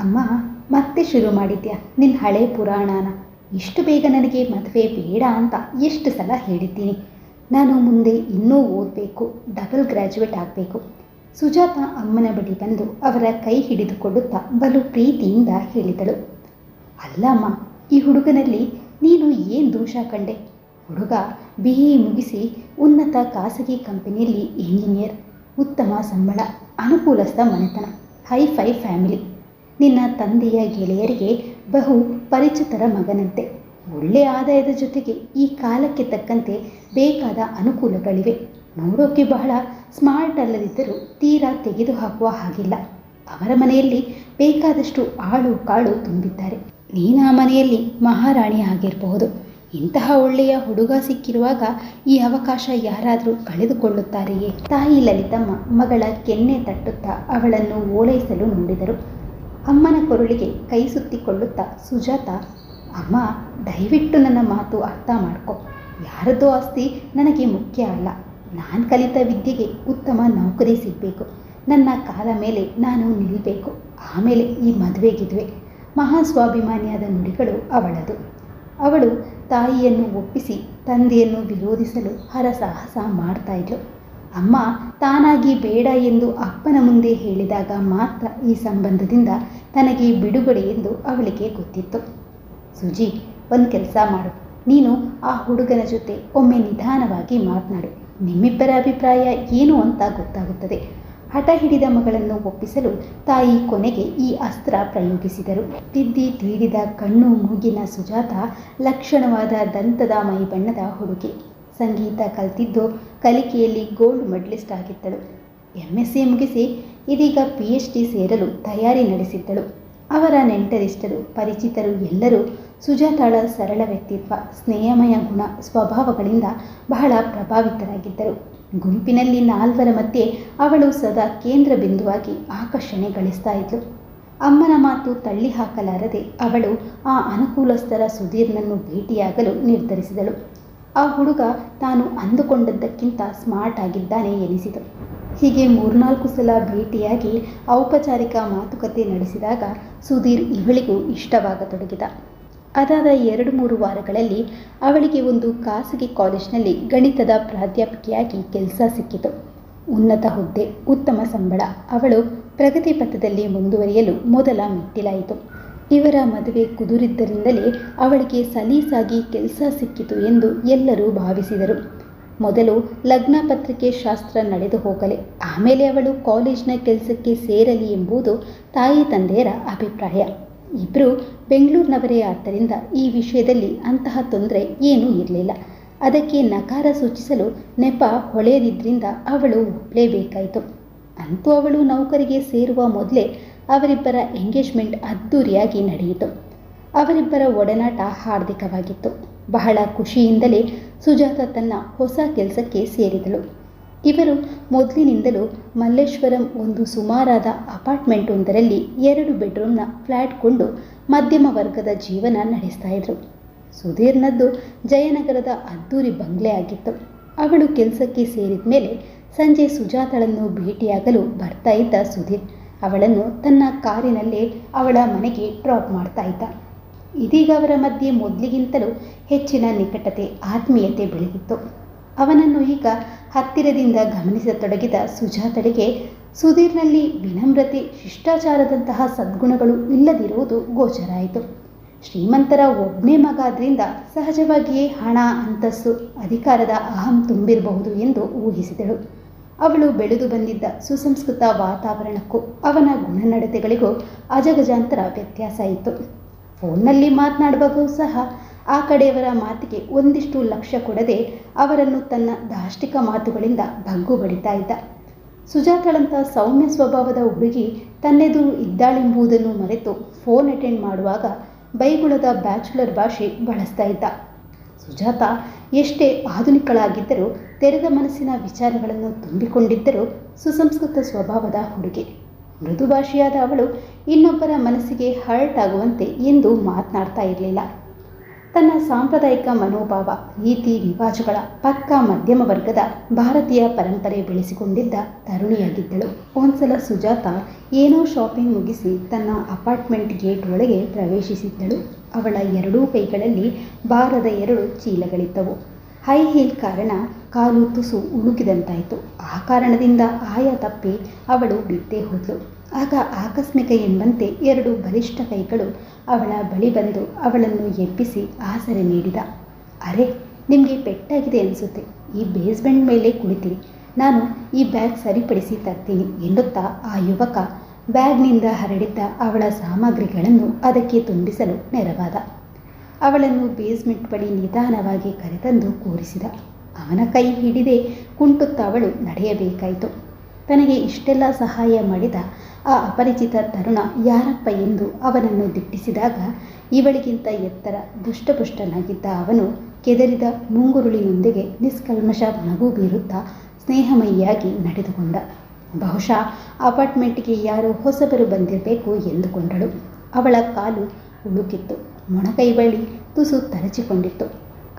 ಅಮ್ಮ, ಮತ್ತೆ ಶುರು ಮಾಡಿದ್ಯಾ ನಿನ್ನ ಹಳೆ ಪುರಾಣನ. ಇಷ್ಟು ಬೇಗ ನನಗೆ ಮದುವೆ ಬೇಡ ಅಂತ ಎಷ್ಟು ಸಲ ಹೇಳಿದ್ದೀನಿ. ನಾನು ಮುಂದೆ ಇನ್ನೂ ಓದಬೇಕು, ಡಬಲ್ ಗ್ರ್ಯಾಜುಯೇಟ್ ಆಗಬೇಕು. ಸುಜಾತ ಅಮ್ಮನ ಬಳಿ ಬಂದು ಅವರ ಕೈ ಹಿಡಿದುಕೊಳ್ಳುತ್ತಾ ಬಲು ಪ್ರೀತಿಯಿಂದ ಹೇಳಿದಳು. ಅಲ್ಲಮ್ಮ, ಈ ಹುಡುಗನಲ್ಲಿ ನೀನು ಏನು ದೋಷ ಕಂಡೆ? ಹುಡುಗ BE ಮುಗಿಸಿ ಉನ್ನತ ಖಾಸಗಿ ಕಂಪನಿಯಲ್ಲಿ ಇಂಜಿನಿಯರ್, ಉತ್ತಮ ಸಂಬಳ, ಅನುಕೂಲಸ್ಥ ಮನೆತನ, ಹೈಫೈ ಫ್ಯಾಮಿಲಿ. ನಿನ್ನ ತಂದೆಯ ಗೆಳೆಯರಿಗೆ ಬಹು ಪರಿಚಿತರ ಮಗನಂತೆ. ಒಳ್ಳೆಯ ಆದಾಯದ ಜೊತೆಗೆ ಈ ಕಾಲಕ್ಕೆ ತಕ್ಕಂತೆ ಬೇಕಾದ ಅನುಕೂಲಗಳಿವೆ. ನೋಡೋಕ್ಕೆ ಬಹಳ ಸ್ಮಾರ್ಟ್ ಅಲ್ಲದಿದ್ದರೂ ತೀರಾ ತೆಗೆದುಹಾಕುವ ಹಾಗಿಲ್ಲ. ಅವರ ಮನೆಯಲ್ಲಿ ಬೇಕಾದಷ್ಟು ಆಳು ಕಾಳು ತುಂಬಿದ್ದಾರೆ. ನೀನು ಆ ಮನೆಯಲ್ಲಿ ಮಹಾರಾಣಿ ಆಗಿರಬಹುದು. ಇಂತಹ ಒಳ್ಳೆಯ ಹುಡುಗ ಸಿಕ್ಕಿರುವಾಗ ಈ ಅವಕಾಶ ಯಾರಾದರೂ ಕಳೆದುಕೊಳ್ಳುತ್ತಾರೆಯೇ? ತಾಯಿ ಲಲಿತಮ್ಮ ಮಗಳ ಕೆನ್ನೆ ತಟ್ಟುತ್ತಾ ಅವಳನ್ನು ಓಲೈಸಲು ನೋಡಿದರು. ಅಮ್ಮನ ಕೊರಳಿಗೆ ಕೈ ಸುತ್ತಿಕೊಳ್ಳುತ್ತಾ ಸುಜಾತ, ಅಮ್ಮ, ದಯವಿಟ್ಟು ನನ್ನ ಮಾತು ಅರ್ಥ ಮಾಡ್ಕೊ. ಯಾರದ್ದೋ ಆಸ್ತಿ ನನಗೆ ಮುಖ್ಯ ಅಲ್ಲ. ನಾನು ಕಲಿತ ವಿದ್ಯೆಗೆ ಉತ್ತಮ ನೌಕರಿ ಸಿಗಬೇಕು. ನನ್ನ ಕಾಲ ಮೇಲೆ ನಾನು ನಿಲ್ಲಬೇಕು. ಆಮೇಲೆ ಈ ಮದುವೆಗಿದ್ವೆ. ಮಹಾಸ್ವಾಭಿಮಾನಿಯಾದ ನುಡಿಗಳು ಅವಳದು. ಅವಳು ತಾಯಿಯನ್ನು ಒಪ್ಪಿಸಿ ತಂದೆಯನ್ನು ವಿರೋಧಿಸಲು ಹರಸಾಹಸ ಮಾಡ್ತಾ ಇದ್ಲು. ಅಮ್ಮ ತಾನಾಗಿ ಬೇಡ ಎಂದು ಅಪ್ಪನ ಮುಂದೆ ಹೇಳಿದಾಗ ಮಾತ್ರ ಈ ಸಂಬಂಧದಿಂದ ತನಗೆ ಬಿಡುಗಡೆ ಎಂದು ಅವಳಿಗೆ ಗೊತ್ತಿತ್ತು. ಸುಜಿ, ಒಂದು ಕೆಲಸ ಮಾಡು. ನೀನು ಆ ಹುಡುಗನ ಜೊತೆ ಒಮ್ಮೆ ನಿಧಾನವಾಗಿ ಮಾತನಾಡು. ನಿಮ್ಮಿಬ್ಬರ ಅಭಿಪ್ರಾಯ ಏನು ಅಂತ ಗೊತ್ತಾಗುತ್ತದೆ. ಹಠ ಹಿಡಿದ ಮಗಳನ್ನು ಒಪ್ಪಿಸಲು ತಾಯಿ ಕೊನೆಗೆ ಈ ಅಸ್ತ್ರ ಪ್ರಯೋಗಿಸಿದರು. ತಿದ್ದಿ ತೀಡಿದ ಕಣ್ಣು ಮೂಗಿನ ಸುಜಾತ ಲಕ್ಷಣವಾದ ದಂತದ ಮೈಬಣ್ಣದ ಹುಡುಗಿ. ಸಂಗೀತ ಕಲಿತಿದ್ದು ಕಲಿಕೆಯಲ್ಲಿ ಗೋಲ್ಡ್ ಮೆಡಲಿಸ್ಟ್ ಆಗಿದ್ದಳು. MSc ಮುಗಿಸಿ ಇದೀಗ PhD ಸೇರಲು ತಯಾರಿ ನಡೆಸಿದ್ದಳು. ಅವರ ನೆಂಟರಿಷ್ಟರು ಪರಿಚಿತರು ಎಲ್ಲರೂ ಸುಜಾತಾಳ ಸರಳ ವ್ಯಕ್ತಿತ್ವ, ಸ್ನೇಹಮಯ ಗುಣ, ಸ್ವಭಾವಗಳಿಂದ ಬಹಳ ಪ್ರಭಾವಿತರಾಗಿದ್ದರು. ಗುಂಪಿನಲ್ಲಿ ನಾಲ್ವರ ಮಧ್ಯೆ ಅವಳು ಸದಾ ಕೇಂದ್ರ ಬಿಂದುವಾಗಿ ಆಕರ್ಷಣೆ ಗಳಿಸ್ತಾ ಇದ್ಲು. ಅಮ್ಮನ ಮಾತು ತಳ್ಳಿ ಹಾಕಲಾರದೆ ಅವಳು ಆ ಅನುಕೂಲಸ್ಥರ ಸುಧೀರ್ನನ್ನು ಭೇಟಿಯಾಗಲು ನಿರ್ಧರಿಸಿದಳು. ಆ ಹುಡುಗ ತಾನು ಅಂದುಕೊಂಡದ್ದಕ್ಕಿಂತ ಸ್ಮಾರ್ಟ್ ಆಗಿದ್ದಾನೆ ಎನಿಸಿತು. ಹೀಗೆ 3-4 ಸಲ ಭೇಟಿಯಾಗಿ ಔಪಚಾರಿಕ ಮಾತುಕತೆ ನಡೆಸಿದಾಗ ಸುಧೀರ್ ಇವಳಿಗೂ ಇಷ್ಟವಾಗತೊಡಗಿದ. ಅದಾದ 2-3 ವಾರಗಳಲ್ಲಿ ಅವಳಿಗೆ ಒಂದು ಖಾಸಗಿ ಕಾಲೇಜಿನಲ್ಲಿ ಗಣಿತದ ಪ್ರಾಧ್ಯಾಪಕಿಯಾಗಿ ಕೆಲಸ ಸಿಕ್ಕಿತು. ಉನ್ನತ ಹುದ್ದೆ, ಉತ್ತಮ ಸಂಬಳ. ಅವಳು ಪ್ರಗತಿ ಪಥದಲ್ಲಿ ಮುಂದುವರಿಯಲು ಮೊದಲ ಮೆಟ್ಟಿಲಾಯಿತು. ಇವರ ಮದುವೆ ಕುದುರಿದ್ದರಿಂದಲೇ ಅವಳಿಗೆ ಸಲೀಸಾಗಿ ಕೆಲಸ ಸಿಕ್ಕಿತು ಎಂದು ಎಲ್ಲರೂ ಭಾವಿಸಿದರು. ಮೊದಲು ಲಗ್ನ ಪತ್ರಿಕೆ ಶಾಸ್ತ್ರ ನಡೆದು ಹೋಗಲಿ, ಆಮೇಲೆ ಅವಳು ಕಾಲೇಜಿನ ಕೆಲಸಕ್ಕೆ ಸೇರಲಿ ಎಂಬುದು ತಾಯಿ ತಂದೆಯರ ಅಭಿಪ್ರಾಯ. ಇಬ್ಬರು ಬೆಂಗಳೂರಿನವರೇ ಆದ್ದರಿಂದ ಈ ವಿಷಯದಲ್ಲಿ ಅಂತಹ ತೊಂದರೆ ಏನೂ ಇರಲಿಲ್ಲ. ಅದಕ್ಕೆ ನಕಾರ ಸೂಚಿಸಲು ನೆಪ ಹೊಳೆಯದಿದ್ದರಿಂದ ಅವಳು ಒಪ್ಪಲೇಬೇಕಾಯಿತು. ಅಂತೂ ಅವಳು ನೌಕರಿಗೆ ಸೇರುವ ಮೊದಲೇ ಅವರಿಬ್ಬರ ಎಂಗೇಜ್ಮೆಂಟ್ ಅದ್ಧೂರಿಯಾಗಿ ನಡೆಯಿತು. ಅವರಿಬ್ಬರ ಒಡನಾಟ ಹಾರ್ದಿಕವಾಗಿತ್ತು. ಬಹಳ ಖುಷಿಯಿಂದಲೇ ಸುಜಾತ ತನ್ನ ಹೊಸ ಕೆಲಸಕ್ಕೆ ಸೇರಿದಳು. ಇವರು ಮೊದಲಿನಿಂದಲೂ ಮಲ್ಲೇಶ್ವರಂ ಒಂದು ಸುಮಾರಾದ ಅಪಾರ್ಟ್ಮೆಂಟ್ ಒಂದರಲ್ಲಿ 2 ಬೆಡ್ರೂಮ್ನ ಫ್ಲ್ಯಾಟ್ ಕೊಂಡು ಮಧ್ಯಮ ವರ್ಗದ ಜೀವನ ನಡೆಸ್ತಾ ಇದ್ರು. ಸುಧೀರ್ನದ್ದು ಜಯನಗರದ ಅದ್ಧೂರಿ ಬಂಗ್ಲೆ ಆಗಿತ್ತು. ಅವಳು ಕೆಲಸಕ್ಕೆ ಸೇರಿದ ಮೇಲೆ ಸಂಜೆ ಸುಜಾತಳನ್ನು ಭೇಟಿಯಾಗಲು ಬರ್ತಾ ಇದ್ದ ಸುಧೀರ್ ಅವಳನ್ನು ತನ್ನ ಕಾರಿನಲ್ಲೇ ಅವಳ ಮನೆಗೆ ಡ್ರಾಪ್ ಮಾಡ್ತಾ ಇದ್ದ. ಇದೀಗ ಅವರ ಮಧ್ಯೆ ಮೊದಲಿಗಿಂತಲೂ ಹೆಚ್ಚಿನ ನಿಕಟತೆ, ಆತ್ಮೀಯತೆ ಬೆಳೆದಿತ್ತು. ಅವನನ್ನು ಈಗ ಹತ್ತಿರದಿಂದ ಗಮನಿಸತೊಡಗಿದ ಸುಜಾತಳಿಗೆ ಸುಧೀರ್ನಲ್ಲಿ ವಿನಮ್ರತೆ, ಶಿಷ್ಟಾಚಾರದಂತಹ ಸದ್ಗುಣಗಳು ಇಲ್ಲದಿರುವುದು ಗೋಚರ ಆಯಿತು. ಶ್ರೀಮಂತರ ಒಬ್ಬನೇ ಮಗ ಆದ್ರಿಂದ ಸಹಜವಾಗಿಯೇ ಹಣ, ಅಂತಸ್ತು, ಅಧಿಕಾರದ ಅಹಂ ತುಂಬಿರಬಹುದು ಎಂದು ಊಹಿಸಿದಳು. ಅವಳು ಬೆಳೆದು ಬಂದಿದ್ದ ಸುಸಂಸ್ಕೃತ ವಾತಾವರಣಕ್ಕೂ ಅವನ ಗುಣನಡತೆಗಳಿಗೂ ಅಜಗಜಾಂತರ ವ್ಯತ್ಯಾಸ ಇತ್ತು. ಫೋನ್ನಲ್ಲಿ ಮಾತನಾಡುವಾಗೂ ಸಹ ಆ ಕಡೆಯವರ ಮಾತಿಗೆ ಒಂದಿಷ್ಟು ಲಕ್ಷ್ಯ ಕೊಡದೆ ಅವರನ್ನು ತನ್ನ ದಾಷ್ಟಿಕ ಮಾತುಗಳಿಂದ ಬಗ್ಗು ಬಡಿತಾ ಇದ್ದ. ಸುಜಾತಳಂಥ ಸೌಮ್ಯ ಸ್ವಭಾವದ ಹುಡುಗಿ ತನ್ನೆದುರು ಇದ್ದಾಳೆಂಬುದನ್ನು ಮರೆತು ಫೋನ್ ಅಟೆಂಡ್ ಮಾಡುವಾಗ ಬೈಗುಳದ ಬ್ಯಾಚುಲರ್ ಭಾಷೆ ಬಳಸ್ತಾ ಇದ್ದ. ಸುಜಾತ ಎಷ್ಟೇ ಆಧುನಿಕಳಾಗಿದ್ದರೂ ತೆರೆದ ಮನಸ್ಸಿನ ವಿಚಾರಗಳನ್ನು ತುಂಬಿಕೊಂಡಿದ್ದರೂ ಸುಸಂಸ್ಕೃತ ಸ್ವಭಾವದ ಹುಡುಗಿ. ಮೃದು ಭಾಷೆಯಾದ ಅವಳು ಇನ್ನೊಬ್ಬರ ಮನಸ್ಸಿಗೆ ಹರ್ಟ್ ಆಗುವಂತೆ ಎಂದೂ ಮಾತನಾಡ್ತಾ ಇರಲಿಲ್ಲ. ತನ್ನ ಸಾಂಪ್ರದಾಯಿಕ ಮನೋಭಾವ, ರೀತಿ ರಿವಾಜುಗಳ ಪಕ್ಕಾ ಮಧ್ಯಮ ವರ್ಗದ ಭಾರತೀಯ ಪರಂಪರೆ ಬೆಳೆಸಿಕೊಂಡಿದ್ದ ತರುಣಿಯಾಗಿದ್ದಳು. ಒಂದ್ಸಲ ಸುಜಾತ ಏನೋ ಶಾಪಿಂಗ್ ಮುಗಿಸಿ ತನ್ನ ಅಪಾರ್ಟ್ಮೆಂಟ್ ಗೇಟ್ ಒಳಗೆ ಪ್ರವೇಶಿಸಿದ್ದಳು. ಅವಳ ಎರಡೂ ಕೈಗಳಲ್ಲಿ ಭಾರದ 2 ಚೀಲಗಳಿದ್ದವು. ಹೈ ಹೀಲ್ ಕಾರಣ ಕಾಲು ತುಸು ಉಳುಕಿದಂತಾಯಿತು. ಆ ಕಾರಣದಿಂದ ಆಯ ತಪ್ಪಿ ಅವಳು ಬಿದ್ದೇ ಹೋದಳು. ಆಗ ಆಕಸ್ಮಿಕ ಎಂಬಂತೆ 2 ಬಲಿಷ್ಠ ಕೈಗಳು ಅವಳ ಬಳಿ ಬಂದು ಅವಳನ್ನು ಎಬ್ಬಿಸಿ ಆಸರೆ ನೀಡಿದ. ಅರೆ, ನಿಮಗೆ ಪೆಟ್ಟಾಗಿದೆ ಅನಿಸುತ್ತೆ, ಈ ಬೇಸ್ಮೆಂಟ್ ಮೇಲೆ ಕುಳಿತಿರಿ, ನಾನು ಈ ಬ್ಯಾಗ್ ಸರಿಪಡಿಸಿ ತರ್ತೀನಿ ಎನ್ನುತ್ತಾ ಆ ಯುವಕ ಬ್ಯಾಗ್ನಿಂದ ಹರಡಿದ್ದ ಅವಳ ಸಾಮಗ್ರಿಗಳನ್ನು ಅದಕ್ಕೆ ತುಂಬಿಸಲು ನೆರವಾದ. ಅವಳನ್ನು ಬೇಸ್ಮೆಂಟ್ ಬಳಿ ನಿಧಾನವಾಗಿ ಕರೆತಂದು ಕೂರಿಸಿದ. ಅವನ ಕೈ ಹಿಡಿದೇ ಕುಂಟುತ್ತಾ ಅವಳು ನಡೆಯಬೇಕಾಯಿತು. ತನಗೆ ಇಷ್ಟೆಲ್ಲ ಸಹಾಯ ಮಾಡಿದ ಆ ಅಪರಿಚಿತ ತರುಣ ಯಾರಪ್ಪ ಎಂದು ಅವನನ್ನು ದಿಟ್ಟಿಸಿದಾಗ ಇವಳಿಗಿಂತ ಎತ್ತರ ದುಷ್ಟಪುಷ್ಟನಾಗಿದ್ದ ಅವನು ಕೆದರಿದ ಮುಂಗುರುಳಿನೊಂದಿಗೆ ನಿಷ್ಕಲ್ಮಶ ನಗು ಬೀರುತ್ತಾ ಸ್ನೇಹಮಯಿಯಾಗಿ ನಡೆದುಕೊಂಡ. ಬಹುಶಃ ಅಪಾರ್ಟ್ಮೆಂಟ್ಗೆ ಯಾರೋ ಹೊಸಬರು ಬಂದಿರಬೇಕು ಎಂದುಕೊಂಡಳು. ಅವಳ ಕಾಲು ಉಳುಕಿತ್ತು, ಮೊಣಕೈ ಬಳಿ ತುಸು ತರಚಿಕೊಂಡಿತ್ತು.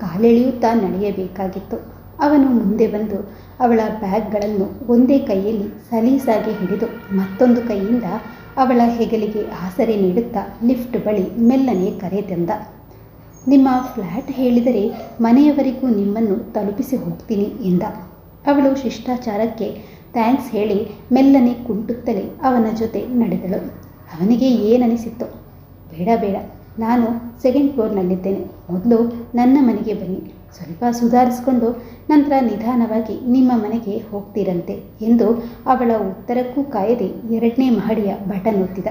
ಕಾಲೆಳೆಯುತ್ತಾ ನಡೆಯಬೇಕಾಗಿತ್ತು. ಅವನು ಮುಂದೆ ಬಂದು ಅವಳ ಬ್ಯಾಗ್ಗಳನ್ನು ಒಂದೇ ಕೈಯಲ್ಲಿ ಸಲೀಸಾಗಿ ಹಿಡಿದು ಮತ್ತೊಂದು ಕೈಯಿಂದ ಅವಳ ಹೆಗಲಿಗೆ ಆಸರೆ ನೀಡುತ್ತಾ ಲಿಫ್ಟ್ ಬಳಿ ಮೆಲ್ಲನೆ ಕರೆತಂದ. ನಿಮ್ಮ ಫ್ಲ್ಯಾಟ್ ಹೇಳಿದರೆ ಮನೆಯವರಿಗೂ ನಿಮ್ಮನ್ನು ತಲುಪಿಸಿ ಹೋಗ್ತೀನಿ ಎಂದ. ಅವಳು ಶಿಷ್ಟಾಚಾರಕ್ಕೆ ಥ್ಯಾಂಕ್ಸ್ ಹೇಳಿ ಮೆಲ್ಲನೆ ಕುಂಟುತ್ತಲೇ ಅವನ ಜೊತೆ ನಡೆದಳು. ಅವನಿಗೆ ಏನನಿಸಿತ್ತು? ಬೇಡ ಬೇಡ, ನಾನು 2nd ಫ್ಲೋರ್ನಲ್ಲಿದ್ದೇನೆ, ಮೊದಲು ನನ್ನ ಮನೆಗೆ ಬನ್ನಿ, ಸ್ವಲ್ಪ ಸುಧಾರಿಸಿಕೊಂಡು ನಂತರ ನಿಧಾನವಾಗಿ ನಿಮ್ಮ ಮನೆಗೆ ಹೋಗ್ತೀರಂತೆ ಎಂದು ಅವಳ ಉತ್ತರಕ್ಕೂ ಕಾಯದೆ 2ನೇ ಮಹಡಿಯ ಬಟನ್ ಒತ್ತಿದ.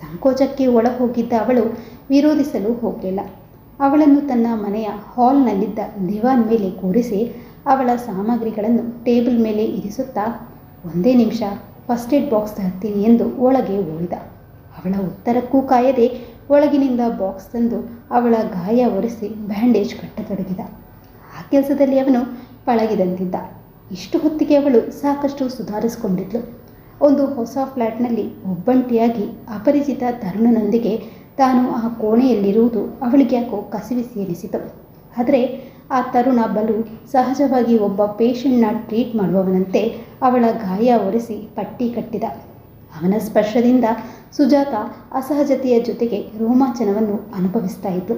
ಸಂಕೋಚಕ್ಕೆ ಒಳ ಹೋಗಿದ್ದ ಅವಳು ವಿರೋಧಿಸಲು ಹೋಗಲಿಲ್ಲ. ಅವಳನ್ನು ತನ್ನ ಮನೆಯ ಹಾಲ್ನಲ್ಲಿದ್ದ ದಿವಾನ್ ಮೇಲೆ ಕೂರಿಸಿ ಅವಳ ಸಾಮಗ್ರಿಗಳನ್ನು ಟೇಬಲ್ ಮೇಲೆ ಇರಿಸುತ್ತಾ, ಒಂದೇ ನಿಮಿಷ, ಫಸ್ಟ್ ಏಡ್ ಬಾಕ್ಸ್ ತರ್ತೀನಿ ಎಂದು ಒಳಗೆ ಓಡಿದ. ಅವಳ ಉತ್ತರಕ್ಕೂ ಕಾಯದೆ ಒಳಗಿನಿಂದ ಬಾಕ್ಸ್ ತಂದು ಅವಳ ಗಾಯ ಒರೆಸಿ ಬ್ಯಾಂಡೇಜ್ ಕಟ್ಟತೊಡಗಿದ. ಆ ಕೆಲಸದಲ್ಲಿ ಅವನು ಪಳಗಿದಂತಿದ್ದ. ಇಷ್ಟು ಹೊತ್ತಿಗೆ ಅವಳು ಸಾಕಷ್ಟು ಸುಧಾರಿಸಿಕೊಂಡಿದ್ಳು. ಒಂದು ಹೊಸ ಫ್ಲ್ಯಾಟ್ನಲ್ಲಿ ಒಬ್ಬಂಟಿಯಾಗಿ ಅಪರಿಚಿತ ತರುಣನೊಂದಿಗೆ ತಾನು ಆ ಕೋಣೆಯಲ್ಲಿರುವುದು ಅವಳಿಗೆ ಯಾಕೋ ಕಸಿವಿಸಿ ಎನಿಸಿತು. ಆದರೆ ಆ ತರುಣ ಬಲು ಸಹಜವಾಗಿ ಒಬ್ಬ ಪೇಷಂಟ್ನ ಟ್ರೀಟ್ ಮಾಡುವವನಂತೆ ಅವಳ ಗಾಯ ಒರೆಸಿ ಪಟ್ಟಿ ಕಟ್ಟಿದ. ಅವನ ಸ್ಪರ್ಶದಿಂದ ಸುಜಾತ ಅಸಹಜತೆಯ ಜೊತೆಗೆ ರೋಮಾಂಚನವನ್ನು ಅನುಭವಿಸ್ತಾ ಇದ್ಳು.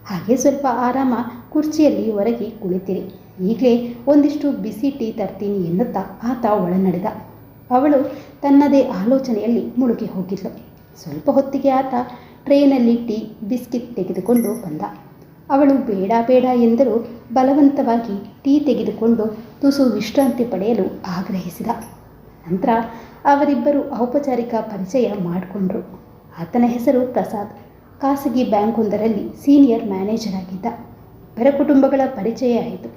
ಹಾಗೆ ಸ್ವಲ್ಪ ಆರಾಮ ಕುರ್ಚಿಯಲ್ಲಿ ಹೊರಗೆ ಕುಳಿತಿರಿ, ಈಗಲೇ ಒಂದಿಷ್ಟು ಬಿಸಿ ಟೀ ತರ್ತೀನಿ ಎನ್ನುತ್ತಾ ಆತ ಒಳನಡೆದ. ಅವಳು ತನ್ನದೇ ಆಲೋಚನೆಯಲ್ಲಿ ಮುಳುಗಿ ಹೋಗಿದ್ಳು. ಸ್ವಲ್ಪ ಹೊತ್ತಿಗೆ ಆತ ಟ್ರೇನಲ್ಲಿ ಟೀ, ಬಿಸ್ಕಿಟ್ ತೆಗೆದುಕೊಂಡು ಬಂದ. ಅವಳು ಬೇಡ ಬೇಡ ಎಂದರೂ ಬಲವಂತವಾಗಿ ಟೀ ತೆಗೆದುಕೊಂಡು ತುಸು ವಿಶ್ರಾಂತಿ ಪಡೆಯಲು ಆಗ್ರಹಿಸಿದ. ನಂತರ ಅವರಿಬ್ಬರು ಔಪಚಾರಿಕ ಪರಿಚಯ ಮಾಡಿಕೊಂಡ್ರು. ಆತನ ಹೆಸರು ಪ್ರಸಾದ್, ಖಾಸಗಿ ಬ್ಯಾಂಕೊಂದರಲ್ಲಿ ಸೀನಿಯರ್ ಮ್ಯಾನೇಜರ್ ಆಗಿದ್ದ. ಇಬ್ಬರ ಕುಟುಂಬಗಳ ಪರಿಚಯ ಆಯಿತು.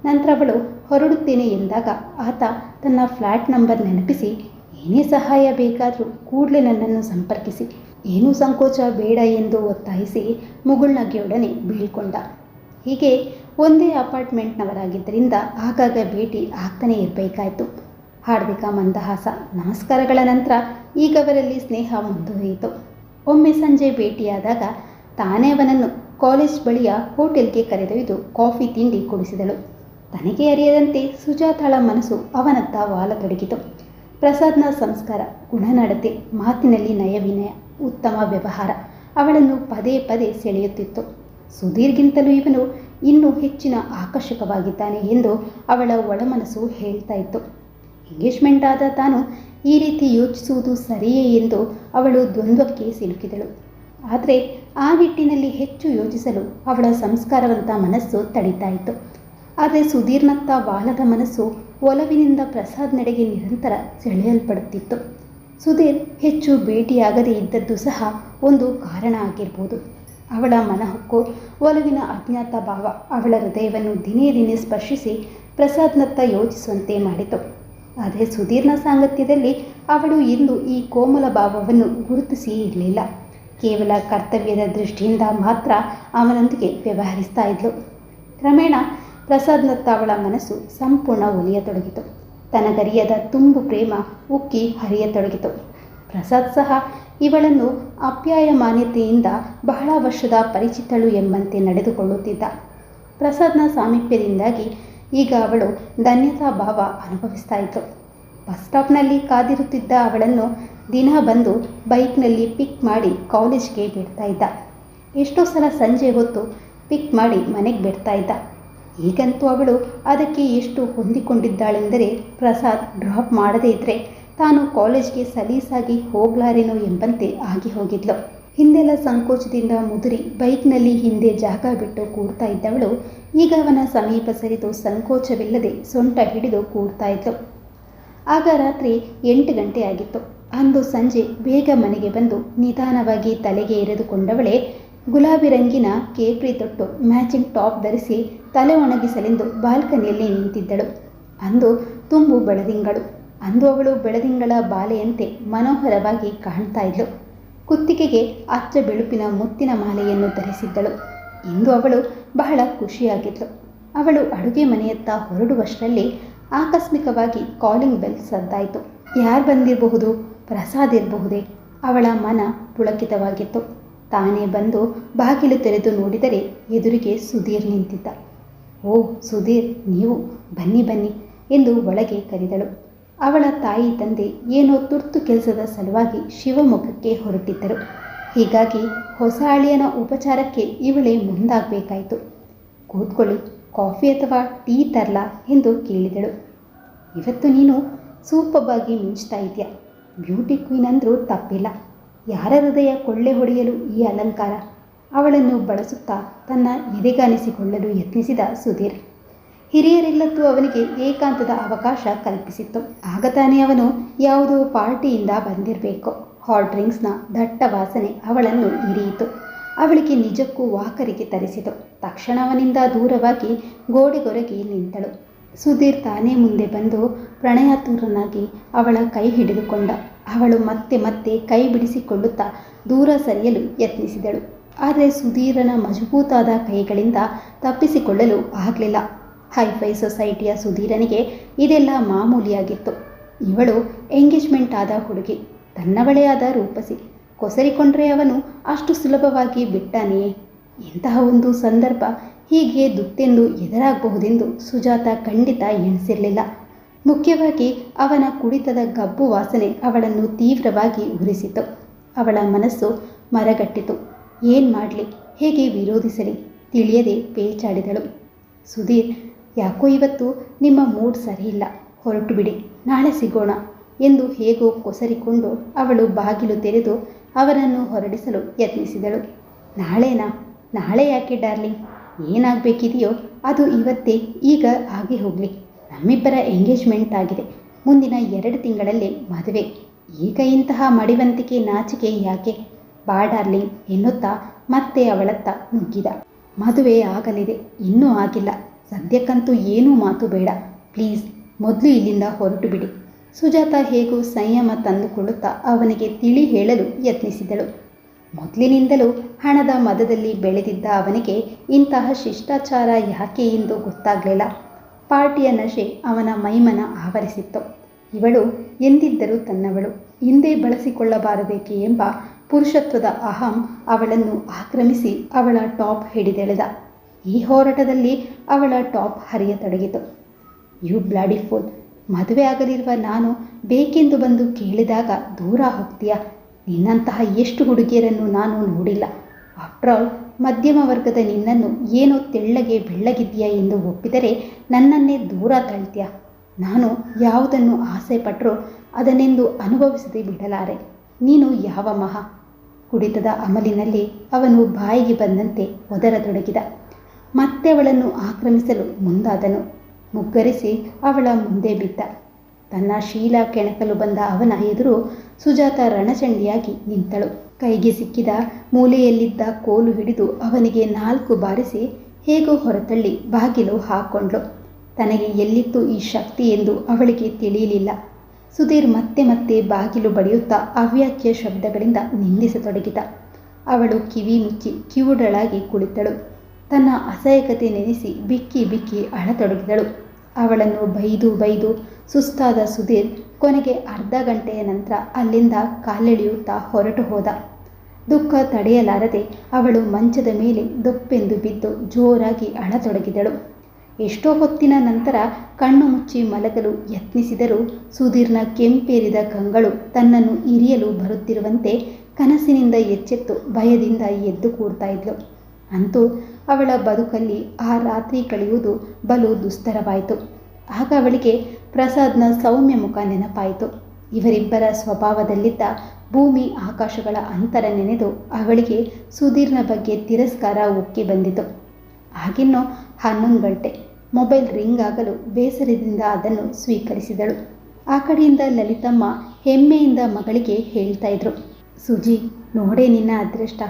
ನಂತರ ಅವಳು ಹೊರಡುತ್ತೇನೆ ಎಂದಾಗ ಆತ ತನ್ನ ಫ್ಲ್ಯಾಟ್ ನಂಬರ್ ನೆನಪಿಸಿ, ಏನೇ ಸಹಾಯ ಬೇಕಾದರೂ ಕೂಡಲೇ ನನ್ನನ್ನು ಸಂಪರ್ಕಿಸಿ, ಏನೂ ಸಂಕೋಚ ಬೇಡ ಎಂದು ಒತ್ತಾಯಿಸಿ ಮುಗುಳ್ನಗೆಯೊಡನೆ ಬೀಳ್ಕೊಂಡ. ಹೀಗೆ ಒಂದೇ ಅಪಾರ್ಟ್ಮೆಂಟ್ನವರಾಗಿದ್ದರಿಂದ ಆಗಾಗ ಭೇಟಿ ಆಗ್ತಾನೇ ಇರಬೇಕಾಯಿತು. ಹಾರ್ದಿಕ ಮಂದಹಾಸ, ನಮಸ್ಕಾರಗಳ ನಂತರ ಈಗ ಅವರಲ್ಲಿ ಸ್ನೇಹ ಮುಂದುವರಿಯಿತು. ಒಮ್ಮೆ ಸಂಜೆ ಭೇಟಿಯಾದಾಗ ತಾನೇ ಅವನನ್ನು ಕಾಲೇಜ್ ಬಳಿಯ ಹೋಟೆಲ್ಗೆ ಕರೆದೊಯ್ದು ಕಾಫಿ ತಿಂಡಿ ಕೊಡಿಸಿದಳು. ತನಗೆ ಅರಿಯದಂತೆ ಸುಜಾತಾಳ ಮನಸ್ಸು ಅವನತ್ತ ವಾಲತೊಡಗಿತು. ಪ್ರಸಾದ್ನ ಸಂಸ್ಕಾರ, ಗುಣನಡತೆ, ಮಾತಿನಲ್ಲಿ ನಯವಿನಯ, ಉತ್ತಮ ವ್ಯವಹಾರ ಅವಳನ್ನು ಪದೇ ಪದೇ ಸೆಳೆಯುತ್ತಿತ್ತು. ಸುಧೀರ್ಗಿಂತಲೂ ಇವನು ಇನ್ನೂ ಹೆಚ್ಚಿನ ಆಕರ್ಷಕವಾಗಿದ್ದಾನೆ ಎಂದು ಅವಳ ಒಳಮನಸ್ಸು ಹೇಳ್ತಾ ಇತ್ತು. ಎಂಗೇಜ್ಮೆಂಟ್ ಆದ ತಾನು ಈ ರೀತಿ ಯೋಚಿಸುವುದು ಸರಿಯೇ ಎಂದು ಅವಳು ದ್ವಂದ್ವಕ್ಕೆ ಸಿಲುಕಿದಳು. ಆದರೆ ಆ ನಿಟ್ಟಿನಲ್ಲಿ ಹೆಚ್ಚು ಯೋಚಿಸಲು ಅವಳ ಸಂಸ್ಕಾರವಂತ ಮನಸ್ಸು ತಡೀತಾ ಇತ್ತು. ಆದರೆ ಸುಧೀರ್ನತ್ತ ವಾಲದ ಮನಸ್ಸು ಒಲವಿನಿಂದ ಪ್ರಸಾದ್ ನೆಡೆಗೆ ನಿರಂತರ ಸೆಳೆಯಲ್ಪಡುತ್ತಿತ್ತು. ಸುಧೀರ್ ಹೆಚ್ಚು ಭೇಟಿಯಾಗದೇ ಇದ್ದದ್ದು ಸಹ ಒಂದು ಕಾರಣ ಆಗಿರ್ಬೋದು. ಅವಳ ಮನಹೊಕ್ಕು, ಒಲವಿನ ಅಜ್ಞಾತ ಭಾವ ಅವಳ ಹೃದಯವನ್ನು ದಿನೇ ದಿನೇ ಸ್ಪರ್ಶಿಸಿ ಪ್ರಸಾದ್ನತ್ತ ಯೋಚಿಸುವಂತೆ ಮಾಡಿತು. ಆದರೆ ಸುಧೀರ್ನ ಸಾಂಗತ್ಯದಲ್ಲಿ ಅವಳು ಇಂದು ಈ ಕೋಮಲ ಭಾವವನ್ನು ಗುರುತಿಸಿ ಇರಲಿಲ್ಲ. ಕೇವಲ ಕರ್ತವ್ಯದ ದೃಷ್ಟಿಯಿಂದ ಮಾತ್ರ ಅವನೊಂದಿಗೆ ವ್ಯವಹರಿಸ್ತಾ ಇದ್ಲು. ಕ್ರಮೇಣ ಪ್ರಸಾದ್ನತ್ತ ಅವಳ ಮನಸ್ಸು ಸಂಪೂರ್ಣ ಒಲಿಯತೊಡಗಿತು. ತನಗರಿಯದ ತುಂಬು ಪ್ರೇಮ ಉಕ್ಕಿ ಹರಿಯತೊಡಗಿತು. ಪ್ರಸಾದ್ ಸಹ ಇವಳನ್ನು ಆಪ್ಯಾಯಮಾನ್ಯತೆಯಿಂದ ಬಹಳ ವರ್ಷದ ಪರಿಚಿತಳು ಎಂಬಂತೆ ನಡೆದುಕೊಳ್ಳುತ್ತಿದ್ದ. ಪ್ರಸಾದ್ನ ಸಾಮೀಪ್ಯದಿಂದಾಗಿ ಈಗ ಅವಳು ಧನ್ಯತಾ ಭಾವ ಅನುಭವಿಸ್ತಾ ಇದ್ಳು. ಬಸ್ ಸ್ಟಾಪ್ನಲ್ಲಿ ಕಾದಿರುತ್ತಿದ್ದ ಅವಳನ್ನು ದಿನ ಬಂದು ಬೈಕ್ನಲ್ಲಿ ಪಿಕ್ ಮಾಡಿ ಕಾಲೇಜ್ಗೆ ಬಿಡ್ತಾ ಇದ್ದ. ಎಷ್ಟೋ ಸಲ ಸಂಜೆ ಹೊತ್ತು ಪಿಕ್ ಮಾಡಿ ಮನೆಗೆ ಬಿಡ್ತಾ ಇದ್ದ. ಈಗಂತೂ ಅವಳು ಅದಕ್ಕೆ ಎಷ್ಟು ಹೊಂದಿಕೊಂಡಿದ್ದಾಳೆಂದರೆ ಪ್ರಸಾದ್ ಡ್ರಾಪ್ ಮಾಡದೇ ಇದ್ದರೆ ತಾನು ಕಾಲೇಜ್ಗೆ ಸಲೀಸಾಗಿ ಹೋಗ್ಲಾರೇನೋ ಎಂಬಂತೆ ಆಗಿ ಹೋಗಿದ್ಲು. ಹಿಂದೆಲ್ಲ ಸಂಕೋಚದಿಂದ ಮುದುರಿ ಬೈಕ್ನಲ್ಲಿ ಹಿಂದೆ ಜಾಗ ಬಿಟ್ಟು ಕೂಡ್ತಾ ಇದ್ದವಳು ಈಗ ಅವನ ಸಮೀಪ ಸರಿದು ಸಂಕೋಚವಿಲ್ಲದೆ ಸೊಂಟ ಹಿಡಿದು ಕೂಡ್ತಾ ಇದ್ಲು. ಆಗ ರಾತ್ರಿ 8 ಗಂಟೆ ಆಗಿತ್ತು. ಅಂದು ಸಂಜೆ ಬೇಗ ಮನೆಗೆ ಬಂದು ನಿಧಾನವಾಗಿ ತಲೆಗೆ ಎರೆದುಕೊಂಡವಳೇ ಗುಲಾಬಿ ರಂಗಿನ ಕೇಪ್ರಿ ತೊಟ್ಟು ಮ್ಯಾಚಿಂಗ್ ಟಾಪ್ ಧರಿಸಿ ತಲೆ ಒಣಗಿಸಲೆಂದು ಬಾಲ್ಕನಿಯಲ್ಲಿ ನಿಂತಿದ್ದಳು. ಅಂದು ತುಂಬು ಬೆಳದಿಂಗಳು. ಅಂದು ಅವಳು ಬೆಳದಿಂಗಳ ಬಾಲೆಯಂತೆ ಮನೋಹರವಾಗಿ ಕಾಣ್ತಾ ಇದ್ಳು. ಕುತ್ತಿಗೆಗೆ ಅಚ್ಚ ಬಿಳುಪಿನ ಮುತ್ತಿನ ಮಾಲೆಯನ್ನು ಧರಿಸಿದ್ದಳು. ಇಂದು ಅವಳು ಬಹಳ ಖುಷಿಯಾಗಿದ್ಳು. ಅವಳು ಅಡುಗೆ ಮನೆಯತ್ತ ಹೊರಡುವಷ್ಟರಲ್ಲಿ ಆಕಸ್ಮಿಕವಾಗಿ ಕಾಲಿಂಗ್ ಬೆಲ್ ಸದ್ದಾಯಿತು. ಯಾರು ಬಂದಿರಬಹುದು? ಪ್ರಸಾದ್ ಇರಬಹುದೇ? ಅವಳ ಮನ ಪುಳಕಿತವಾಗಿತ್ತು. ತಾನೇ ಬಂದು ಬಾಗಿಲು ತೆರೆದು ನೋಡಿದರೆ ಎದುರಿಗೆ ಸುಧೀರ್ ನಿಂತಿದ್ದ. ಓ ಸುಧೀರ್, ನೀವು ಬನ್ನಿ ಬನ್ನಿ ಎಂದು ಒಳಗೆ ಕರೆದಳು. ಅವಳ ತಾಯಿ ತಂದೆ ಏನೋ ತುರ್ತು ಕೆಲಸದ ಸಲುವಾಗಿ ಶಿವಮೊಗ್ಗಕ್ಕೆ ಹೊರಟಿದ್ದರು. ಹೀಗಾಗಿ ಹೊಸ ಅಳಿಯನ ಉಪಚಾರಕ್ಕೆ ಇವಳೇ ಮುಂದಾಗಬೇಕಾಯಿತು. ಕೂತ್ಕೊಳ್ಳಿ, ಕಾಫಿ ಅಥವಾ ಟೀ ತರಲಾ ಎಂದು ಕೇಳಿದಳು. ಇವತ್ತು ನೀನು ಸೂಪರ್ಬಾಗಿ ಮಿಂಚ್ತಾ ಇದೆಯಾ. ಬ್ಯೂಟಿ ಕ್ವೀನ್ ಅಂದರೂ ತಪ್ಪಿಲ್ಲ. ಯಾರ ಹೃದಯ ಕೊಳ್ಳೆ ಹೊಡೆಯಲು ಈ ಅಲಂಕಾರ? ಅವಳನ್ನು ಬಳಸುತ್ತಾ ತನ್ನ ಎದೆಗಾನಿಸಿಕೊಳ್ಳಲು ಯತ್ನಿಸಿದ ಸುಧೀರ್. ಹಿರಿಯರಿಲ್ಲದ್ದು ಅವನಿಗೆ ಏಕಾಂತದ ಅವಕಾಶ ಕಲ್ಪಿಸಿತ್ತು. ಆಗ ತಾನೇ ಅವನು ಯಾವುದೋ ಪಾರ್ಟಿಯಿಂದ ಬಂದಿರಬೇಕು. ಹಾಟ್ ಡ್ರಿಂಕ್ಸ್ನ ದಟ್ಟ ವಾಸನೆ ಅವಳನ್ನು ಇರಿಯಿತು. ಅವಳಿಗೆ ನಿಜಕ್ಕೂ ವಾಕರಿಗೆ ತರಿಸಿತು. ತಕ್ಷಣ ಅವನಿಂದ ದೂರವಾಗಿ ಗೋಡೆಗೊರಗಿ ನಿಂತಳು. ಸುಧೀರ್ ತಾನೇ ಮುಂದೆ ಬಂದು ಪ್ರಣಯಾತುರನಾಗಿ ಅವಳ ಕೈ ಹಿಡಿದುಕೊಂಡ. ಅವಳು ಮತ್ತೆ ಮತ್ತೆ ಕೈ ಬಿಡಿಸಿಕೊಳ್ಳುತ್ತಾ ದೂರ ಸರಿಯಲು ಯತ್ನಿಸಿದಳು. ಆದರೆ ಸುಧೀರನ ಮಜಬೂತಾದ ಕೈಗಳಿಂದ ತಪ್ಪಿಸಿಕೊಳ್ಳಲು ಆಗಲಿಲ್ಲ. ಹೈಫೈ ಸೊಸೈಟಿಯ ಸುಧೀರನಿಗೆ ಇದೆಲ್ಲ ಮಾಮೂಲಿಯಾಗಿತ್ತು. ಇವಳು ಎಂಗೇಜ್ಮೆಂಟ್ ಆದ ಹುಡುಗಿ, ತನ್ನವಳೇ ಆದ ರೂಪಸಿ. ಕೊಸರಿಕೊಂಡ್ರೆ ಅವನು ಅಷ್ಟು ಸುಲಭವಾಗಿ ಬಿಟ್ಟಾನೆಯೇ? ಇಂತಹ ಒಂದು ಸಂದರ್ಭ ಹೀಗೆ ದುತ್ತೆಂದು ಎದುರಾಗಬಹುದೆಂದು ಸುಜಾತ ಖಂಡಿತ ಎಣಿಸಿರಲಿಲ್ಲ. ಮುಖ್ಯವಾಗಿ ಅವನ ಕುಡಿತದ ಗಬ್ಬು ವಾಸನೆ ಅವಳನ್ನು ತೀವ್ರವಾಗಿ ಉರಿಸಿತು. ಅವಳ ಮನಸ್ಸು ಮರಗಟ್ಟಿತು. ಏನು ಮಾಡಲಿ, ಹೇಗೆ ವಿರೋಧಿಸಲಿ ತಿಳಿಯದೆ ಪೇಚಾಡಿದಳು. ಸುಧೀರ್, ಯಾಕೋ ಇವತ್ತು ನಿಮ್ಮ ಮೂಡ್ ಸರಿಯಿಲ್ಲ, ಹೊರಟು ಬಿಡಿ, ನಾಳೆ ಸಿಗೋಣ ಎಂದು ಹೇಗೋ ಕೊಸರಿಕೊಂಡು ಅವಳು ಬಾಗಿಲು ತೆರೆದು ಅವನನ್ನು ಹೊರಡಿಸಲು ಯತ್ನಿಸಿದಳು. ನಾಳೆನಾ? ನಾಳೆ ಯಾಕೆ ಡಾರ್ಲಿಂಗ್? ಏನಾಗಬೇಕಿದೆಯೋ ಅದು ಇವತ್ತೇ, ಈಗ ಆಗಿ ಹೋಗಲಿ. ನಮ್ಮಿಬ್ಬರ ಎಂಗೇಜ್ಮೆಂಟ್ ಆಗಿದೆ. ಮುಂದಿನ 2 ತಿಂಗಳಲ್ಲೇ ಮದುವೆ. ಈಗ ಇಂತಹ ಮಡಿವಂತಿಕೆ ನಾಚಿಕೆ ಯಾಕೆ? ಬಾ ಡಾರ್ಲಿಂಗ್ ಎನ್ನುತ್ತಾ ಮತ್ತೆ ಅವಳತ್ತ ನುಗ್ಗಿದ. ಮದುವೆ ಆಗಲಿದೆ, ಇನ್ನೂ ಆಗಿಲ್ಲ. ಸದ್ಯಕ್ಕಂತೂ ಏನೂ ಮಾತು ಬೇಡ. ಪ್ಲೀಸ್ ಮೊದಲು ಇಲ್ಲಿಂದ ಹೊರಟು ಬಿಡಿ. ಸುಜಾತ ಹೇಗೂ ಸಂಯಮ ತಂದುಕೊಳ್ಳುತ್ತಾ ಅವನಿಗೆ ತಿಳಿ ಹೇಳಲು ಯತ್ನಿಸಿದಳು. ಮೊದಲಿನಿಂದಲೂ ಹಣದ ಮದದಲ್ಲಿ ಬೆಳೆದಿದ್ದ ಅವನಿಗೆ ಇಂತಹ ಶಿಷ್ಟಾಚಾರ ಯಾಕೆ ಎಂದು ಗೊತ್ತಾಗಲಿಲ್ಲ. ಪಾರ್ಟಿಯ ನಶೆ ಅವನ ಮೈಮನ ಆವರಿಸಿತ್ತು. ಇವಳು ಎಂದಿದ್ದರೂ ತನ್ನವಳು, ಹಿಂದೆ ಬಳಸಿಕೊಳ್ಳಬಾರಬೇಕೆ ಎಂಬ ಪುರುಷತ್ವದ ಅಹಂ ಅವಳನ್ನು ಆಕ್ರಮಿಸಿ ಅವಳ ಟಾಪ್ ಹಿಡಿದೆಳೆದ. ಈ ಹೋರಾಟದಲ್ಲಿ ಅವಳ ಟಾಪ್ ಹರಿಯತೊಡಗಿತು. ಯು ಬ್ಲಾಡಿ ಫೂಲ್, ಮದುವೆ ಆಗಲಿರುವ ನಾನು ಬೇಕೆಂದು ಬಂದು ಕೇಳಿದಾಗ ದೂರ ಹೋಗ್ತೀಯಾ? ನಿನ್ನಂತಹ ಎಷ್ಟು ಹುಡುಗಿಯರನ್ನು ನಾನು ನೋಡಿಲ್ಲ. ಆಫ್ಟರ್ ಆಲ್ ಮಧ್ಯಮ ವರ್ಗದ ನಿನ್ನನ್ನು ಏನೋ ತೆಳ್ಳಗೆ ಬೆಳ್ಳಗಿದ್ದೀಯಾ ಎಂದು ಒಪ್ಪಿದರೆ ನನ್ನನ್ನೇ ದೂರ ತಳ್ತೀಯ. ನಾನು ಯಾವುದನ್ನು ಆಸೆ ಪಟ್ಟರೂ ಅದನ್ನೆಂದು ಅನುಭವಿಸದೆ ಬಿಡಲಾರೆ. ನೀನು ಯಾವ ಮಹಾ? ಕುಡಿತದ ಅಮಲಿನಲ್ಲಿ ಅವನು ಬಾಯಿಗೆ ಬಂದಂತೆ ಒದರತೊಡಗಿದ. ಮತ್ತೆ ಅವಳನ್ನು ಆಕ್ರಮಿಸಲು ಮುಂದಾದನು. ಮುಗ್ಗರಿಸಿ ಅವಳ ಮುಂದೆ ಬಿದ್ದ. ತನ್ನ ಶೀಲ ಕೆಣಕಲು ಬಂದ ಅವನ ಎದುರು ಸುಜಾತ ರಣಚಂಡಿಯಾಗಿ ನಿಂತಳು. ಕೈಗೆ ಸಿಕ್ಕಿದ ಮೂಲೆಯಲ್ಲಿದ್ದ ಕೋಲು ಹಿಡಿದು ಅವನಿಗೆ 4 ಬಾರಿಸಿ ಹೇಗೋ ಹೊರತಳ್ಳಿ ಬಾಗಿಲು ಹಾಕ್ಕೊಂಡ್ಳು. ತನಗೆ ಎಲ್ಲಿತ್ತು ಈ ಶಕ್ತಿ ಎಂದು ಅವಳಿಗೆ ತಿಳಿಯಲಿಲ್ಲ. ಸುಧೀರ್ ಮತ್ತೆ ಮತ್ತೆ ಬಾಗಿಲು ಬಡಿಯುತ್ತಾ ಅವ್ಯಾಖ್ಯ ಶಬ್ದಗಳಿಂದ ನಿಂದಿಸತೊಡಗಿದ. ಅವಳು ಕಿವಿ ಮುಚ್ಚಿ ಕಿವುಡಳಾಗಿ ಕುಳಿತಳು. ತನ್ನ ಅಸಹಾಯಕತೆ ನೆನೆಸಿ ಬಿಕ್ಕಿ ಬಿಕ್ಕಿ ಅಳತೊಡಗಿದಳು. ಅವಳನ್ನು ಬೈದು ಬೈದು ಸುಸ್ತಾದ ಸುಧೀರ್ ಕೊನೆಗೆ ಅರ್ಧ ಗಂಟೆಯ ನಂತರ ಅಲ್ಲಿಂದ ಕಾಲೆಳೆಯುತ್ತಾ ಹೊರಟು ಹೋದ. ದುಃಖ ತಡೆಯಲಾರದೆ ಅವಳು ಮಂಚದ ಮೇಲೆ ದೊಪ್ಪೆಂದು ಬಿದ್ದು ಜೋರಾಗಿ ಅಳತೊಡಗಿದಳು. ಎಷ್ಟೋ ಹೊತ್ತಿನ ನಂತರ ಕಣ್ಣು ಮುಚ್ಚಿ ಮಲಗಲು ಯತ್ನಿಸಿದರೂ ಸುಧೀರ್ನ ಕೆಂಪೇರಿದ ಕಂಗಳು ತನ್ನನ್ನು ಇರಿಯಲು ಬರುತ್ತಿರುವಂತೆ ಕನಸಿನಿಂದ ಎಚ್ಚೆತ್ತು ಭಯದಿಂದ ಎದ್ದು ಕೂಡ್ತಾ ಇದ್ಲು. ಅಂತೂ ಅವಳ ಬದುಕಲ್ಲಿ ಆ ರಾತ್ರಿ ಕಳೆಯುವುದು ಬಲು ದುಸ್ತರವಾಯಿತು. ಆಗ ಅವಳಿಗೆ ಪ್ರಸಾದ್ನ ಸೌಮ್ಯ ಮುಖ ನೆನಪಾಯಿತು. ಇವರಿಬ್ಬರ ಸ್ವಭಾವದಲ್ಲಿದ್ದ ಭೂಮಿ ಆಕಾಶಗಳ ಅಂತರ ನೆನೆದು ಅವಳಿಗೆ ಸುಧೀರ್ನ ಬಗ್ಗೆ ತಿರಸ್ಕಾರ ಉಕ್ಕಿ ಬಂದಿತು. ಆಗಿನ್ನೂ 11 ಗಂಟೆ. ಮೊಬೈಲ್ ರಿಂಗ್ ಆಗಲು ಬೇಸರದಿಂದ ಅದನ್ನು ಸ್ವೀಕರಿಸಿದಳು. ಆ ಕಡೆಯಿಂದ ಲಲಿತಮ್ಮ ಹೆಮ್ಮೆಯಿಂದ ಮಗಳಿಗೆ ಹೇಳ್ತಾ ಇದ್ರು, ಸುಜಿ ನೋಡೇ ನಿನ್ನ ಅದೃಷ್ಟ.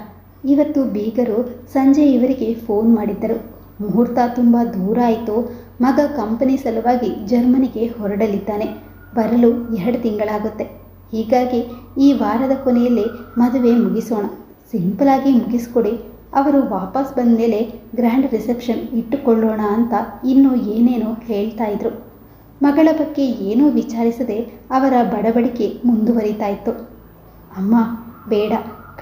ಇವತ್ತು ಬೀಗರು ಸಂಜೆ ಇವರಿಗೆ ಫೋನ್ ಮಾಡಿದ್ದರು. ಮುಹೂರ್ತ ತುಂಬ ದೂರ ಆಯಿತು. ಮಗ ಕಂಪನಿ ಸಲುವಾಗಿ ಜರ್ಮನಿಗೆ ಹೊರಡಲಿದ್ದಾನೆ. ಬರಲು 2 ತಿಂಗಳಾಗುತ್ತೆ. ಹೀಗಾಗಿ ಈ ವಾರದ ಕೊನೆಯಲ್ಲಿ ಮದುವೆ ಮುಗಿಸೋಣ. ಸಿಂಪಲಾಗಿ ಮುಗಿಸ್ಕೊಡಿ. ಅವರು ವಾಪಸ್ ಬಂದ ಮೇಲೆ ಗ್ರ್ಯಾಂಡ್ ರಿಸೆಪ್ಷನ್ ಇಟ್ಟುಕೊಳ್ಳೋಣ ಅಂತ ಇನ್ನೂ ಏನೇನೋ ಹೇಳ್ತಾ ಇದ್ರು. ಮಗಳ ಬಗ್ಗೆ ಏನೂ ವಿಚಾರಿಸದೆ ಅವರ ಬಡಬಡಿಕೆ ಮುಂದುವರಿತಾ ಇತ್ತು. ಅಮ್ಮ ಬೇಡ,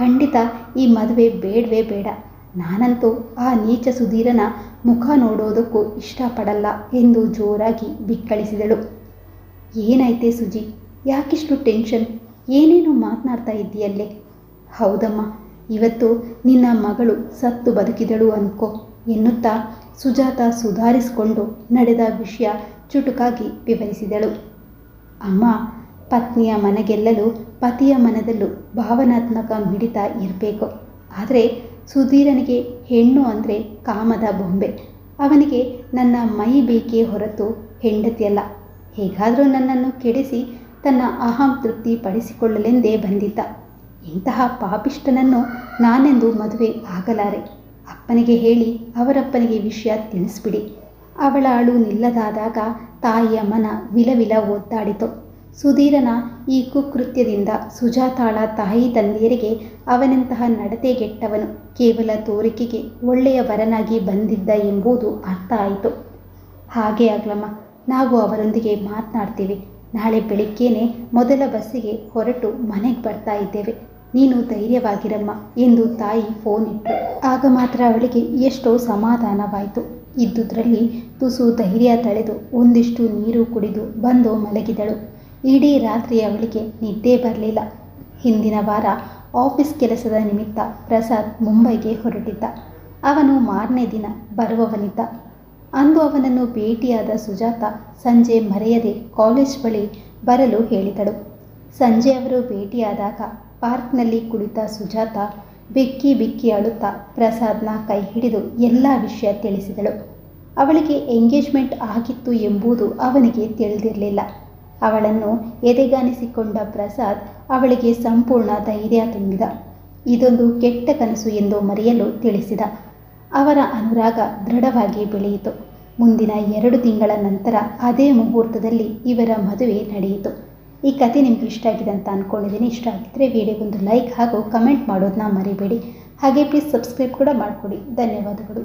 ಖಂಡಿತ ಈ ಮದುವೆ ಬೇಡವೇ ಬೇಡ. ನಾನಂತೂ ಆ ನೀಚ ಸುಧೀರನ ಮುಖ ನೋಡೋದಕ್ಕೂ ಇಷ್ಟಪಡಲ್ಲ ಎಂದು ಜೋರಾಗಿ ಬಿಕ್ಕಳಿಸಿದಳು. ಏನಾಯ್ತೆ ಸುಜಿ, ಯಾಕಿಷ್ಟು ಟೆನ್ಷನ್? ಏನೇನು ಮಾತನಾಡ್ತಾ ಇದ್ದೀಯಲ್ಲೇ? ಹೌದಮ್ಮ, ಇವತ್ತು ನಿನ್ನ ಮಗಳು ಸತ್ತು ಬದುಕಿದಳು ಅನ್ಕೋ ಎನ್ನುತ್ತಾ ಸುಜಾತ ಸುಧಾರಿಸಿಕೊಂಡು ನಡೆದ ವಿಷಯ ಚುಟುಕಾಗಿ ವಿವರಿಸಿದಳು. ಅಮ್ಮ, ಪತ್ನಿಯ ಮನಗೆಲ್ಲಲು ಪತಿಯ ಮನದಲ್ಲೂ ಭಾವನಾತ್ಮಕ ಮಿಡಿತ ಇರಬೇಕು. ಆದರೆ ಸುಧೀರನಿಗೆ ಹೆಣ್ಣು ಅಂದರೆ ಕಾಮದ ಬೊಂಬೆ. ಅವನಿಗೆ ನನ್ನ ಮೈ ಬೇಕೇ ಹೊರತು ಹೆಂಡತಿಯಲ್ಲ. ಹೇಗಾದರೂ ನನ್ನನ್ನು ಕೆಡಿಸಿ ತನ್ನ ಅಹಂ ತೃಪ್ತಿ ಪಡಿಸಿಕೊಳ್ಳಲೆಂದೇ ಬಂದಿದ್ದ. ಇಂತಹ ಪಾಪಿಷ್ಟನನ್ನು ನಾನೆಂದು ಮದುವೆ ಆಗಲಾರೆ. ಅಪ್ಪನಿಗೆ ಹೇಳಿ ಅವರಪ್ಪನಿಗೆ ವಿಷಯ ತಿಳಿಸ್ಬಿಡಿ. ಅವಳ ಅಳು ನಿಲ್ಲದಾದಾಗ ತಾಯಿಯ ಮನ ವಿಲವಿಲ ಒದ್ದಾಡಿತು. ಸುಧೀರನ ಈ ಕುಕೃತ್ಯದಿಂದ ಸುಜಾತಾಳ ತಾಯಿ ತಂದೆಯರಿಗೆ ಅವನೆಂತಹ ನಡತೆಗೆಟ್ಟವನು ಕೇವಲ ತೋರಿಕೆಗೆ ಒಳ್ಳೆಯ ವರನಾಗಿ ಬಂದಿದ್ದ ಎಂಬುದು ಅರ್ಥ ಆಯಿತು. ಹಾಗೇ ಆಗ್ಲಮ್ಮ, ನಾವು ಅವರೊಂದಿಗೆ ಮಾತನಾಡ್ತೀವಿ. ನಾಳೆ ಬೆಳಿಗ್ಗೆನೇ ಮೊದಲ ಬಸ್ಸಿಗೆ ಹೊರಟು ಮನೆಗೆ ಬರ್ತಾ ಇದ್ದೇವೆ. ನೀನು ಧೈರ್ಯವಾಗಿರಮ್ಮ ಎಂದು ತಾಯಿ ಫೋನ್ ಇಟ್ಟರು. ಆಗ ಮಾತ್ರ ಅವಳಿಗೆ ಎಷ್ಟೋ ಸಮಾಧಾನವಾಯಿತು. ಇದ್ದುದರಲ್ಲಿ ತುಸು ಧೈರ್ಯ ತಳೆದು ಒಂದಿಷ್ಟು ನೀರು ಕುಡಿದು ಬಂದು ಮಲಗಿದಳು. ಇಡೀ ರಾತ್ರಿ ಅವಳಿಗೆ ನಿದ್ದೆ ಬರಲಿಲ್ಲ. ಹಿಂದಿನ ವಾರ ಆಫೀಸ್ ಕೆಲಸದ ನಿಮಿತ್ತ ಪ್ರಸಾದ್ ಮುಂಬೈಗೆ ಹೊರಟಿದ್ದ. ಅವನು ಮಾರನೇ ದಿನ ಬರುವವನಿದ್ದ. ಅಂದು ಅವನನ್ನು ಭೇಟಿಯಾದ ಸುಜಾತ ಸಂಜೆ ಮರೆಯದೆ ಕಾಲೇಜ್ ಬಳಿ ಬರಲು ಹೇಳಿದಳು. ಸಂಜೆ ಅವರು ಭೇಟಿಯಾದಾಗ ಪಾರ್ಕ್ನಲ್ಲಿ ಕುಳಿತ ಸುಜಾತ ಬಿಕ್ಕಿ ಬಿಕ್ಕಿ ಅಳುತ್ತಾ ಪ್ರಸಾದ್ನ ಕೈ ಹಿಡಿದು ಎಲ್ಲ ವಿಷಯ ತಿಳಿಸಿದಳು. ಅವಳಿಗೆ ಎಂಗೇಜ್ಮೆಂಟ್ ಆಗಿತ್ತು ಎಂಬುದು ಅವನಿಗೆ ತಿಳಿದಿರಲಿಲ್ಲ. ಅವಳನ್ನು ಎದೆಗಾನಿಸಿಕೊಂಡ ಪ್ರಸಾದ್ ಅವಳಿಗೆ ಸಂಪೂರ್ಣ ಧೈರ್ಯ ತುಂಬಿದ. ಇದೊಂದು ಕೆಟ್ಟ ಕನಸು ಎಂದು ಮರೆಯಲು ತಿಳಿಸಿದ. ಅವರ ಅನುರಾಗ ದೃಢವಾಗಿ ಬೆಳೆಯಿತು. ಮುಂದಿನ 2 ತಿಂಗಳ ನಂತರ ಅದೇ ಮುಹೂರ್ತದಲ್ಲಿ ಇವರ ಮದುವೆ ನಡೆಯಿತು. ಈ ಕತೆ ನಿಮ್ಗೆ ಇಷ್ಟ ಆಗಿದೆ ಅಂತ ಅಂದ್ಕೊಂಡಿದ್ದೀನಿ. ಇಷ್ಟ ಆಗಿದ್ದರೆ ವಿಡಿಯೋಗೊಂದು ಲೈಕ್ ಹಾಗೂ ಕಮೆಂಟ್ ಮಾಡೋದನ್ನ ಮರಿಬೇಡಿ. ಹಾಗೆ ಪ್ಲೀಸ್ ಸಬ್ಸ್ಕ್ರೈಬ್ ಕೂಡ ಮಾಡಿಕೊಡಿ. ಧನ್ಯವಾದಗಳು.